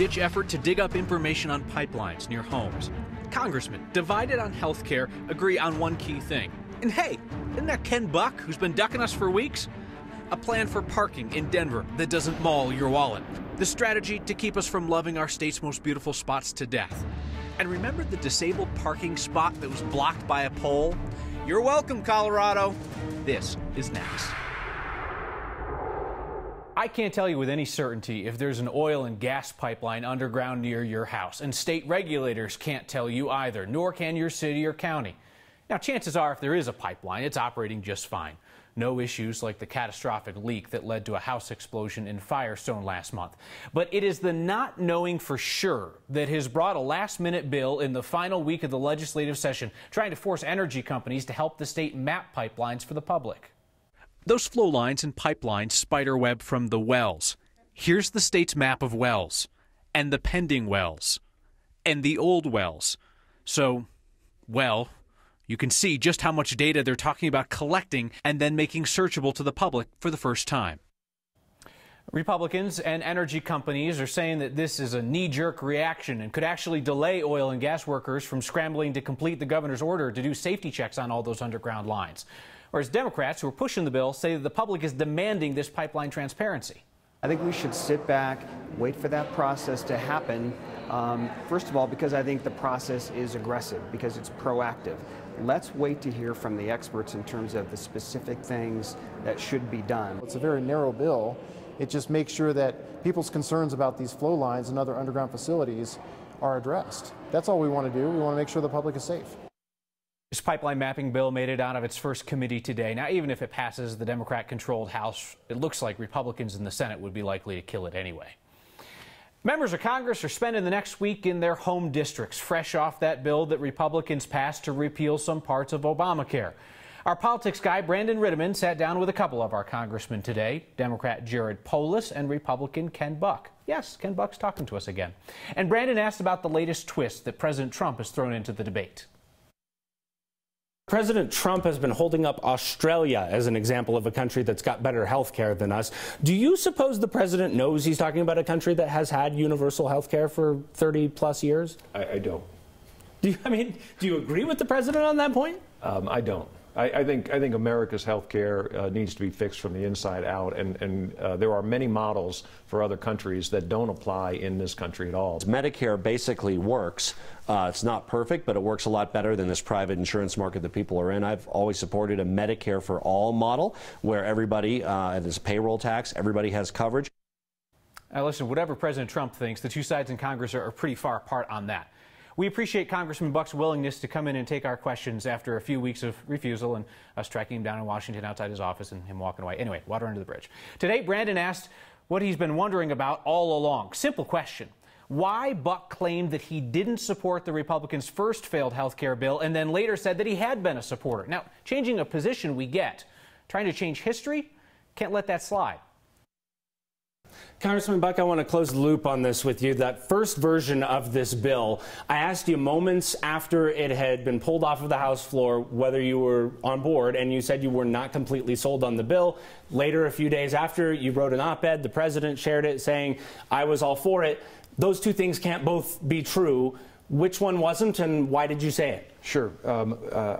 last-ditch effort to dig up information on pipelines near homes. Congressmen, divided on health care, agree on one key thing. And hey, isn't that Ken Buck, who's been ducking us for weeks? A plan for parking in Denver that doesn't maul your wallet. The strategy to keep us from loving our state's most beautiful spots to death. And remember the disabled parking spot that was blocked by a pole? You're welcome, Colorado. This is next. I can't tell you with any certainty if there's an oil and gas pipeline underground near your house, and state regulators can't tell you either, nor can your city or county. Now, chances are if there is a pipeline, it's operating just fine. No issues like the catastrophic leak that led to a house explosion in Firestone last month. But it is the not knowing for sure that has brought a last-minute bill in the final week of the legislative session, trying to force energy companies to help the state map pipelines for the public. Those flow lines and pipelines spiderweb from the wells. Here's the state's map of wells, and the pending wells, and the old wells. So, well, you can see just how much data they're talking about collecting and then making searchable to the public for the first time. Republicans and energy companies are saying that this is a knee-jerk reaction and could actually delay oil and gas workers from scrambling to complete the governor's order to do safety checks on all those underground lines. Whereas Democrats who are pushing the bill say that the public is demanding this pipeline transparency. I think we should sit back, wait for that process to happen. First of all, because I think the process is aggressive, because it's proactive. Let's wait to hear from the experts in terms of the specific things that should be done. It's a very narrow bill. It just makes sure that people's concerns about these flow lines and other underground facilities are addressed. That's all we want to do. We want to make sure the public is safe. This pipeline mapping bill made it out of its first committee today. Now, even if it passes the Democrat-controlled House, it looks like Republicans in the Senate would be likely to kill it anyway. Members of Congress are spending the next week in their home districts, fresh off that bill that Republicans passed to repeal some parts of Obamacare. Our politics guy, Brennan, sat down with a couple of our congressmen today, Democrat Jared Polis and Republican Ken Buck. Yes, Ken Buck's talking to us again. And Brandon asked about the latest twist that President Trump has thrown into the debate. President Trump has been holding up Australia as an example of a country that's got better health care than us. Do you suppose the president knows he's talking about a country that has had universal health care for 30-plus years? I don't. Do you agree with the president on that point? I don't. I think America's health care needs to be fixed from the inside out, and there are many models for other countries that don't apply in this country at all. Medicare basically works. It's not perfect, but it works a lot better than this private insurance market that people are in. I've always supported a Medicare for all model where everybody, there's a payroll tax, everybody has coverage. Now listen, whatever President Trump thinks, the two sides in Congress are pretty far apart on that. We appreciate Congressman Buck's willingness to come in and take our questions after a few weeks of refusal and us tracking him down in Washington outside his office and him walking away. Anyway, water under the bridge. Today, Brandon asked what he's been wondering about all along. Simple question. Why Buck claimed that he didn't support the Republicans' first failed health care bill and then later said that he had been a supporter. Now, changing a position we get. Trying to change history? Can't let that slide. Congressman Buck, I want to close the loop on this with you. That first version of this bill, I asked you moments after it had been pulled off of the House floor whether you were on board, and you said you were not completely sold on the bill. Later, a few days after, you wrote an op-ed. The president shared it saying, I was all for it. Those two things can't both be true. Which one wasn't, and why did you say it? Sure.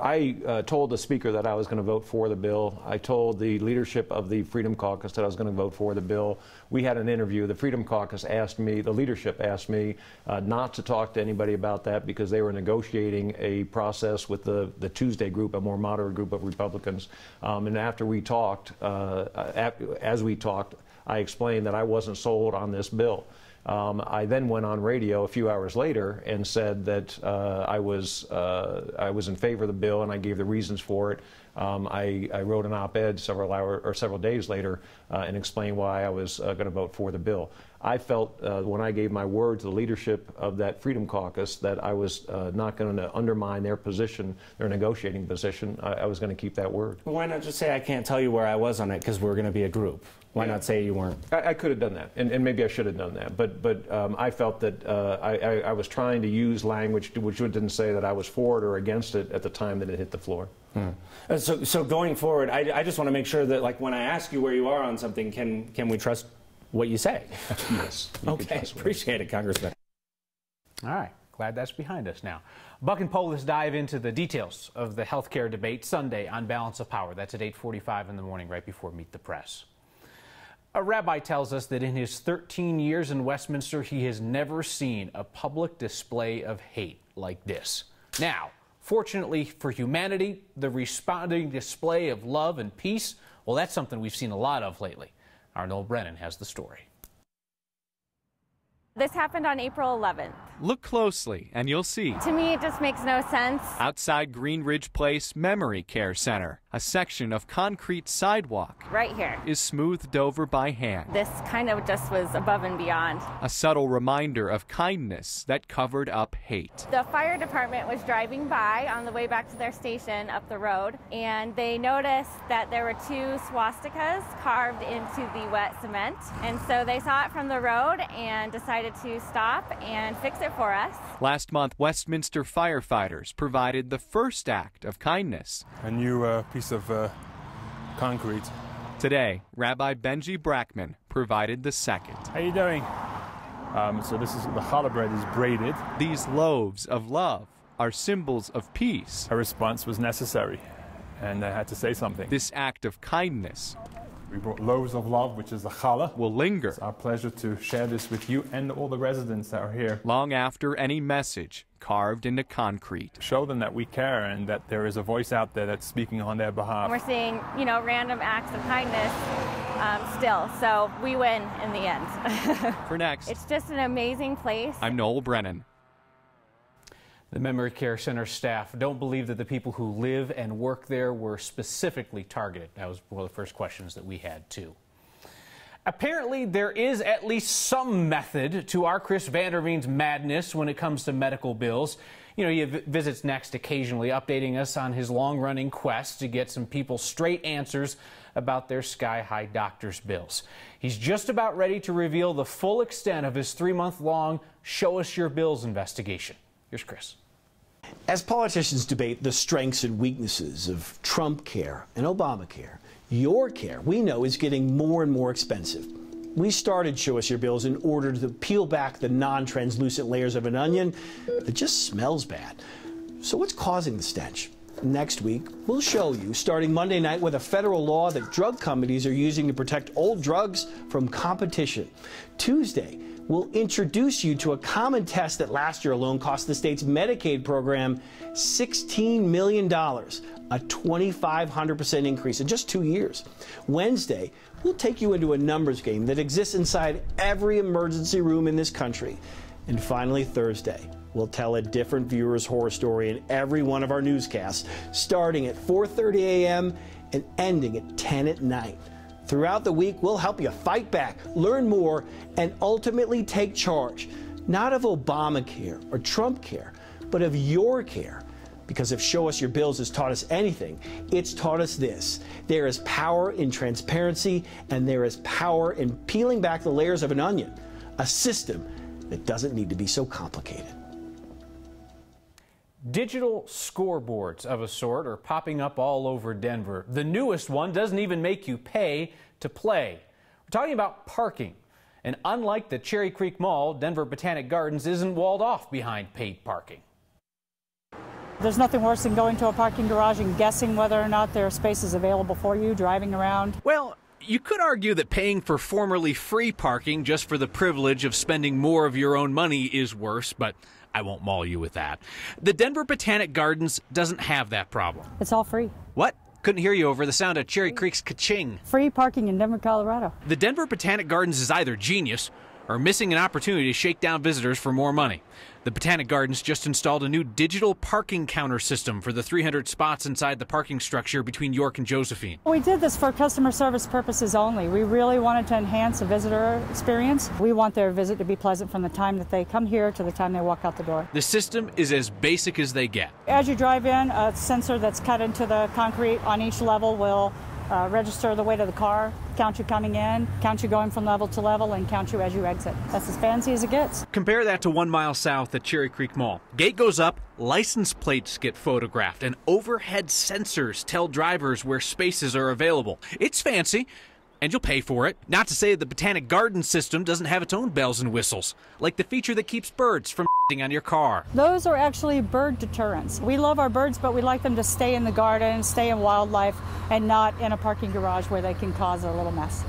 I told the Speaker that I was going to vote for the bill. I told the leadership of the Freedom Caucus that I was going to vote for the bill. We had an interview. The Freedom Caucus asked me, the leadership asked me not to talk to anybody about that because they were negotiating a process with the Tuesday group, a more moderate group of Republicans. And after we talked, as we talked, I explained that I wasn't sold on this bill. I then went on radio a few hours later and said that I was in favor of the bill, and I gave the reasons for it. I wrote an op-ed several days later and explained why I was going to vote for the bill. I felt when I gave my word to the leadership of that Freedom Caucus that I was not going to undermine their position, their negotiating position. I was going to keep that word. Well, why not just say I can't tell you where I was on it because we're going to be a group? Why not say you weren't? I could have done that, and maybe I should have done that. But I felt that I was trying to use language which didn't say that I was for it or against it at the time that it hit the floor. So going forward, I just want to make sure that, like, when I ask you where you are on something, can we trust what you say. Yes. Okay, appreciate it, Congressman. All right, glad that's behind us now. Buck and Polis dive into the details of the health care debate Sunday on Balance of Power. That's at 8:45 in the morning, right before Meet the Press. A rabbi tells us that in his 13 years in Westminster, he has never seen a public display of hate like this. Now, fortunately for humanity, the responding display of love and peace, well, that's something we've seen a lot of lately. Our Noel Brennan has the story. This happened on April 11th. Look closely and you'll see. To me, it just makes no sense. Outside Green Ridge Place Memory Care Center, a section of concrete sidewalk Right here. is smoothed over by hand. This kind of just was above and beyond. A subtle reminder of kindness that covered up hate. The fire department was driving by on the way back to their station up the road, and they noticed that there were 2 swastikas carved into the wet cement. And so they saw it from the road and decided to stop and fix it for us. Last month, Westminster firefighters provided the first act of kindness. A new piece of concrete. Today, Rabbi Benji Brackman provided the second. How you doing? So this is the challah bread is braided. These loaves of love are symbols of peace. A response was necessary, and I had to say something. This act of kindness We brought loaves of love, which is the challah. will linger It's our pleasure to share this with you and all the residents that are here. long after any message carved into concrete. Show them that we care and that there is a voice out there that's speaking on their behalf. We're seeing, random acts of kindness still, so we win in the end. For next, It's just an amazing place. I'm Noel Brennan. The Memory Care Center staff don't believe that the people who live and work there were specifically targeted. That was one of the first questions that we had, too. Apparently, there is at least some method to our Chris Vanderveen's madness when it comes to medical bills. He visits Next occasionally, updating us on his long-running quest to get some people straight answers about their sky-high doctor's bills. He's just about ready to reveal the full extent of his 3-month-long Show Us Your Bills investigation. Here's Chris. As politicians debate the strengths and weaknesses of Trump care and Obamacare, your care, we know, is getting more and more expensive. We started Show Us Your Bills in order to peel back the non-translucent layers of an onion that just smells bad. So what's causing the stench? Next week, we'll show you, starting Monday night, with a federal law that drug companies are using to protect old drugs from competition. Tuesday, we'll introduce you to a common test that last year alone cost the state's Medicaid program $16 million, a 2,500% increase in just 2 years. Wednesday, we'll take you into a numbers game that exists inside every emergency room in this country. And finally, Thursday, we'll tell a different viewer's horror story in every one of our newscasts, starting at 4:30 a.m. and ending at 10 at night. Throughout the week, we'll help you fight back, learn more, and ultimately take charge, not of Obamacare or Trump care, but of your care. Because if Show Us Your Bills has taught us anything, it's taught us this: there is power in transparency, and there is power in peeling back the layers of an onion, a system that doesn't need to be so complicated. Digital scoreboards of a sort are popping up all over Denver. The newest one doesn't even make you pay to play. We're talking about parking. And unlike the Cherry Creek Mall, Denver Botanic Gardens isn't walled off behind paid parking. There's nothing worse than going to a parking garage and guessing whether or not there are spaces available for you, driving around. Well, you could argue that paying for formerly free parking just for the privilege of spending more of your own money is worse, but I won't maul you with that. The Denver Botanic Gardens doesn't have that problem. It's all free. What? Couldn't hear you over the sound of Cherry Creek's ka-ching. Free parking in Denver, Colorado. The Denver Botanic Gardens is either genius or missing an opportunity to shake down visitors for more money. The Botanic Gardens just installed a new digital parking counter system for the 300 spots inside the parking structure between York and Josephine. We did this for customer service purposes only. We really wanted to enhance the visitor experience. We want their visit to be pleasant from the time that they come here to the time they walk out the door. The system is as basic as they get. As you drive in, a sensor that's cut into the concrete on each level will register the weight of the car, count you coming in, count you going from level to level, and count you as you exit. That's as fancy as it gets. Compare that to 1 mile south at Cherry Creek Mall. Gate goes up, license plates get photographed, and overhead sensors tell drivers where spaces are available. It's fancy, And you'll pay for it. Not to say the Botanic Garden system doesn't have its own bells and whistles, like the feature that keeps birds from on your car. Those are actually bird deterrents. We love our birds, but we like them to stay in the garden, stay in wildlife, and not in a parking garage where they can cause a little mess.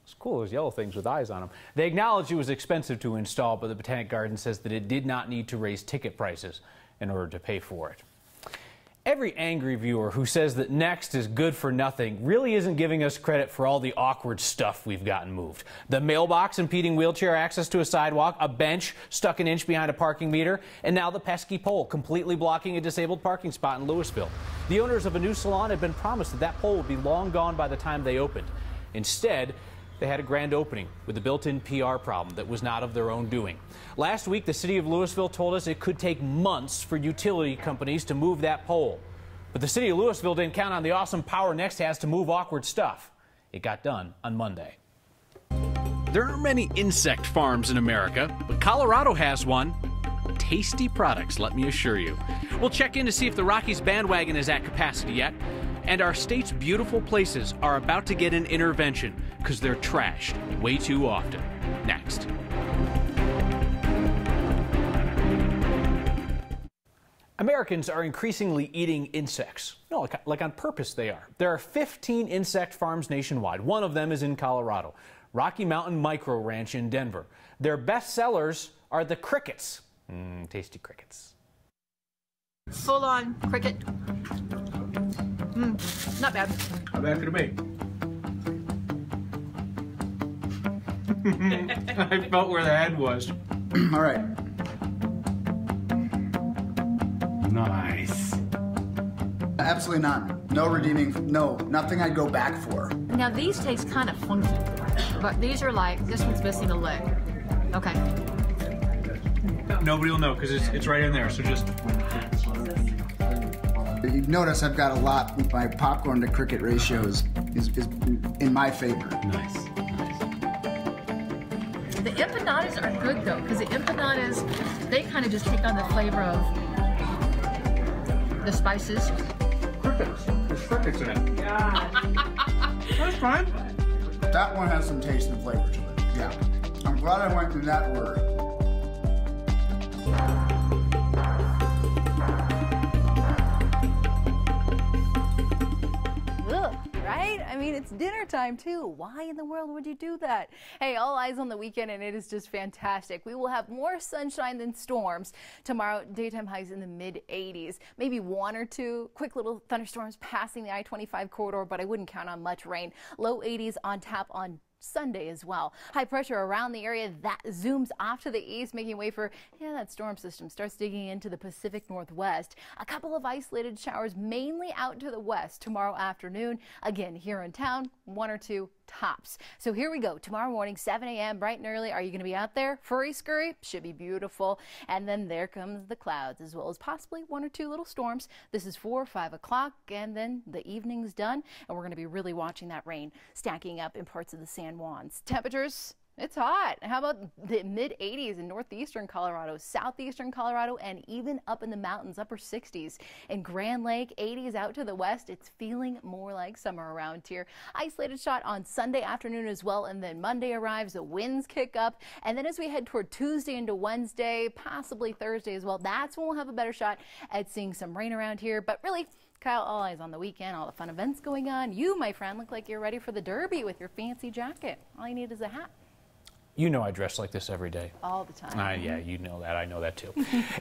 It's cool, those yellow things with eyes on them. They acknowledge it was expensive to install, but the Botanic Garden says that it did not need to raise ticket prices in order to pay for it. Every angry viewer who says that Next is good for nothing really isn't giving us credit for all the awkward stuff we've gotten moved. The mailbox impeding wheelchair access to a sidewalk, a bench stuck an inch behind a parking meter, and now the pesky pole completely blocking a disabled parking spot in Louisville. The owners of a new salon had been promised that that pole would be long gone by the time they opened. Instead, they had a grand opening with a built-in PR problem that was not of their own doing. Last week, the city of Louisville told us it could take months for utility companies to move that pole. But the city of Louisville didn't count on the awesome power Next has to move awkward stuff. It got done on Monday. There aren't many insect farms in America, but Colorado has one. Tasty products, let me assure you. We'll check in to see if the Rockies bandwagon is at capacity yet. And our state's beautiful places are about to get an intervention because they're trashed way too often. Next. Americans are increasingly eating insects. No, like on purpose they are. There are 15 insect farms nationwide. One of them is in Colorado, Rocky Mountain Micro Ranch in Denver. Their best sellers are the crickets. Tasty crickets. Full-on cricket. Not bad. How bad could it be? I felt where the head was. All right. Nice. Absolutely not. No redeeming. No, nothing I'd go back for. Now these taste kind of funky, but these are like, this one's missing a leg. Okay. Nobody will know because it's right in there, so just... You notice I've got a lot, my popcorn to cricket ratios is in my favor. Nice. The empanadas are good though, because the empanadas, they kind of just take on the flavor of the spices. Crickets. There's crickets in it. That's fine. That one has some taste and flavor to it. Yeah. I'm glad I went through that word. Right? I mean, it's dinner time too. Why in the world would you do that? Hey, all eyes on the weekend, and it is just fantastic. We will have more sunshine than storms. Tomorrow, daytime highs in the mid-80s. Maybe one or two quick little thunderstorms passing the I-25 corridor, but I wouldn't count on much rain. Low 80s on tap on Sunday as well. High pressure around the area that zooms off to the east, making way for that storm system starts digging into the Pacific Northwest. A couple of isolated showers mainly out to the west tomorrow afternoon. Again, here in town, one or two tops. So here we go. Tomorrow morning, 7 a.m. bright and early. Are you going to be out there? Furry scurry? Should be beautiful. And then there comes the clouds, as well as possibly one or two little storms. This is 4 or 5 o'clock, and then the evening's done, and we're going to be really watching that rain stacking up in parts of the San Juans. Temperatures, it's hot. How about the mid-80s in northeastern Colorado, southeastern Colorado, and even up in the mountains, upper 60s. In Grand Lake, 80s out to the west. It's feeling more like summer around here. Isolated shot on Sunday afternoon as well, and then Monday arrives, the winds kick up, and then as we head toward Tuesday into Wednesday, possibly Thursday as well, that's when we'll have a better shot at seeing some rain around here. But really, Kyle, all eyes on the weekend, all the fun events going on. You, my friend, look like you're ready for the Derby with your fancy jacket. All you need is a hat. You know I dress like this every day. All the time. Yeah, you know that. I know that too.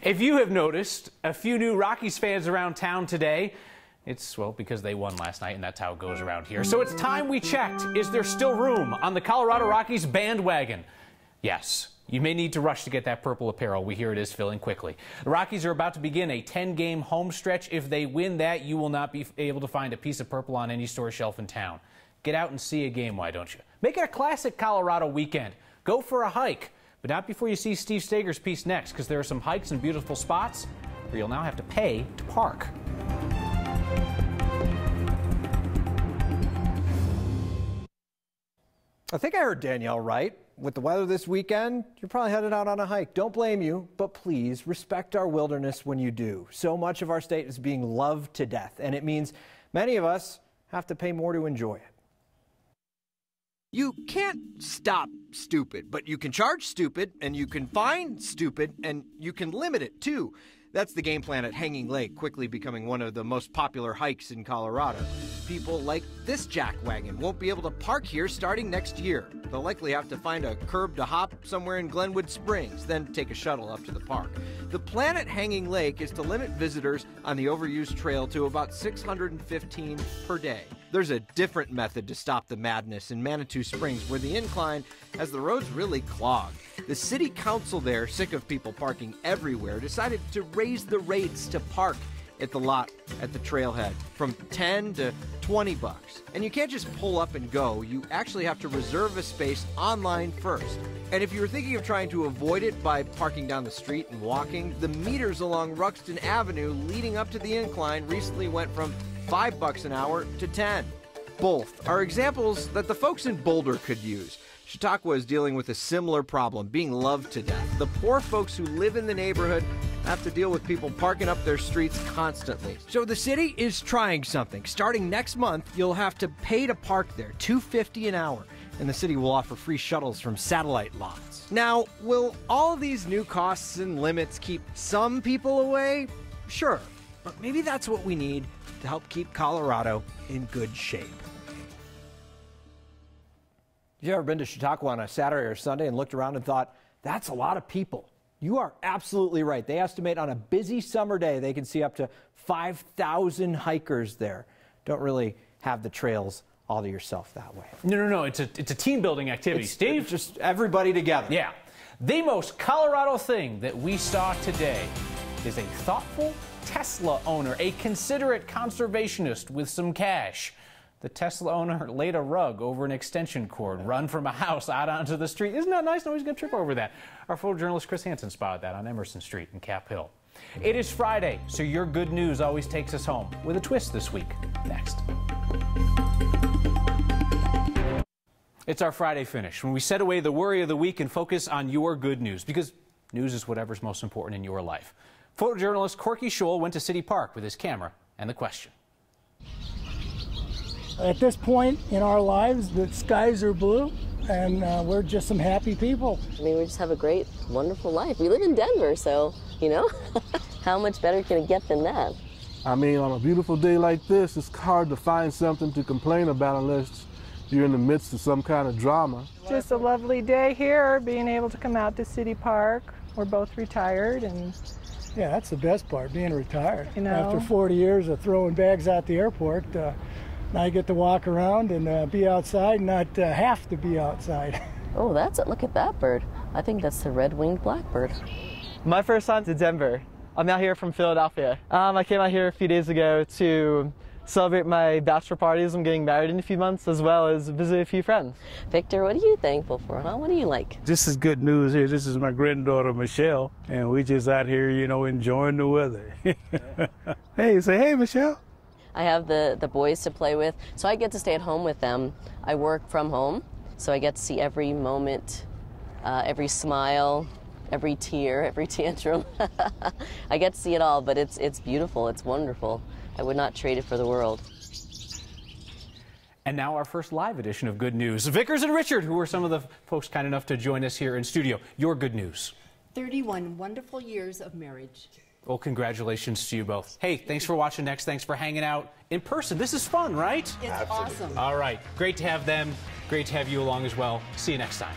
If you have noticed a few new Rockies fans around town today, it's, well, because they won last night, and that's how it goes around here. So it's time we checked. Is there still room on the Colorado Rockies bandwagon? Yes. You may need to rush to get that purple apparel. We hear it is filling quickly. The Rockies are about to begin a 10-game home stretch. If they win that, you will not be able to find a piece of purple on any store shelf in town. Get out and see a game, why don't you? Make it a classic Colorado weekend. Go for a hike, but not before you see Steve Stager's piece next, because there are some hikes and beautiful spots where you'll now have to pay to park. I think I heard Danielle right. With the weather this weekend, you're probably headed out on a hike. Don't blame you, but please respect our wilderness when you do. So much of our state is being loved to death, and it means many of us have to pay more to enjoy it. You can't stop stupid, but you can charge stupid, and you can fine stupid, and you can limit it too. That's the game plan at Hanging Lake, quickly becoming one of the most popular hikes in Colorado. People like this jackwagon won't be able to park here starting next year. They'll likely have to find a curb to hop somewhere in Glenwood Springs, then take a shuttle up to the park. The plan at Hanging Lake is to limit visitors on the overused trail to about 615 per day. There's a different method to stop the madness in Manitou Springs, where the incline has the roads really clogged. The city council there, sick of people parking everywhere, decided to raise the rates to park at the lot at the trailhead from 10 to 20 bucks. And you can't just pull up and go. You actually have to reserve a space online first. And if you were thinking of trying to avoid it by parking down the street and walking, the meters along Ruxton Avenue leading up to the incline recently went from $5 an hour to 10. Both are examples that the folks in Boulder could use. Chautauqua is dealing with a similar problem, being loved to death. The poor folks who live in the neighborhood have to deal with people parking up their streets constantly. So the city is trying something. Starting next month, you'll have to pay to park there, $2.50 an hour, and the city will offer free shuttles from satellite lots. Now, will all these new costs and limits keep some people away? Sure, but maybe that's what we need to help keep Colorado in good shape. Have you ever been to Chautauqua on a Saturday or Sunday and looked around and thought, that's a lot of people? You are absolutely right. They estimate on a busy summer day they can see up to 5,000 hikers there. Don't really have the trails all to yourself that way. No. It's a team building activity, Steve. It's just everybody together. Yeah. The most Colorado thing that we saw today is a thoughtful Tesla owner, a considerate conservationist with some cash. The Tesla owner laid a rug over an extension cord, run from a house out onto the street. Isn't that nice? Nobody's going to trip over that. Our photojournalist Chris Hansen spotted that on Emerson Street in Cap Hill. It is Friday, so your good news always takes us home with a twist this week. Next. It's our Friday finish, when we set away the worry of the week and focus on your good news, because news is whatever's most important in your life. Photojournalist Corky Scholl went to City Park with his camera and the question. At this point in our lives, the skies are blue, and we're just some happy people. I mean, we just have a great, wonderful life. We live in Denver, so, you know, how much better can it get than that? I mean, on a beautiful day like this, it's hard to find something to complain about unless you're in the midst of some kind of drama. Just a lovely day here, being able to come out to City Park. We're both retired, and yeah, that's the best part, being retired. You know, after 40 years of throwing bags out the airport, now I get to walk around and be outside, not have to be outside. Oh, look at that bird. I think that's the red-winged blackbird. My first time to Denver. I'm out here from Philadelphia. I came out here a few days ago to celebrate my bachelor parties. I'm getting married in a few months, as well as visit a few friends. Victor, what are you thankful for, huh? What do you like? This is good news here. This is my granddaughter, Michelle, and we just out here, you know, enjoying the weather. Hey, say hey, Michelle. I have the boys to play with, so I get to stay at home with them. I work from home, so I get to see every moment, every smile, every tear, every tantrum. I get to see it all, but it's beautiful, it's wonderful. I would not trade it for the world. And now our first live edition of Good News. Vickers and Richard, who are some of the folks kind enough to join us here in studio. Your good news. 31 wonderful years of marriage. Well, congratulations to you both. Hey, thanks for watching Next. Thanks for hanging out in person. This is fun, right? It's awesome. All right. Great to have them. Great to have you along as well. See you next time.